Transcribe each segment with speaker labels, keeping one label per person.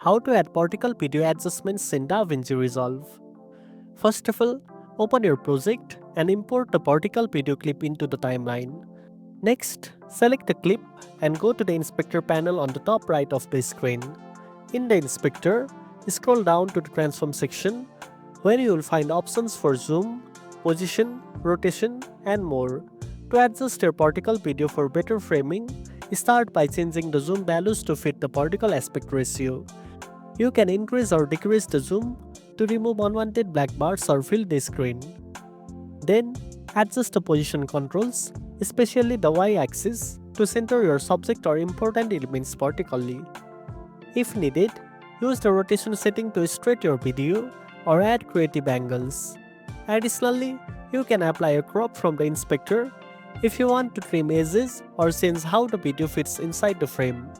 Speaker 1: How to add particle video adjustments in DaVinci Resolve. First of all, open your project and import the particle video clip into the timeline. Next, select the clip and go to the inspector panel on the top right of the screen. In the inspector, scroll down to the transform section where you will find options for zoom, position, rotation, and more. To adjust your particle video for better framing, start by changing the zoom values to fit the particle aspect ratio. You can increase or decrease the zoom to remove unwanted black bars or fill the screen. Then, adjust the position controls, especially the y-axis, to center your subject or important elements vertically. If needed, use the rotation setting to straighten your video or add creative angles. Additionally, you can apply a crop from the inspector if you want to trim edges or change how the video fits inside the frame.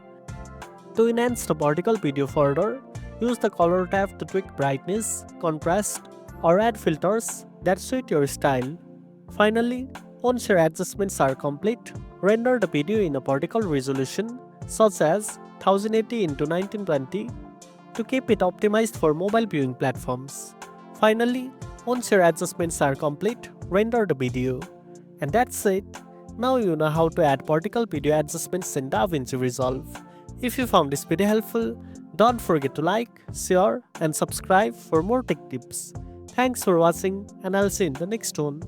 Speaker 1: To enhance the particle video further, use the color tab to tweak brightness, contrast, or add filters that suit your style. Finally, once your adjustments are complete, render the video in a particle resolution such as 1080 x 1920 to keep it optimized for mobile viewing platforms. Finally, once your adjustments are complete, render the video. And that's it. Now you know how to add particle video adjustments in DaVinci Resolve. If you found this video helpful, don't forget to like, share, and subscribe for more tech tips. Thanks for watching, and I'll see you in the next one.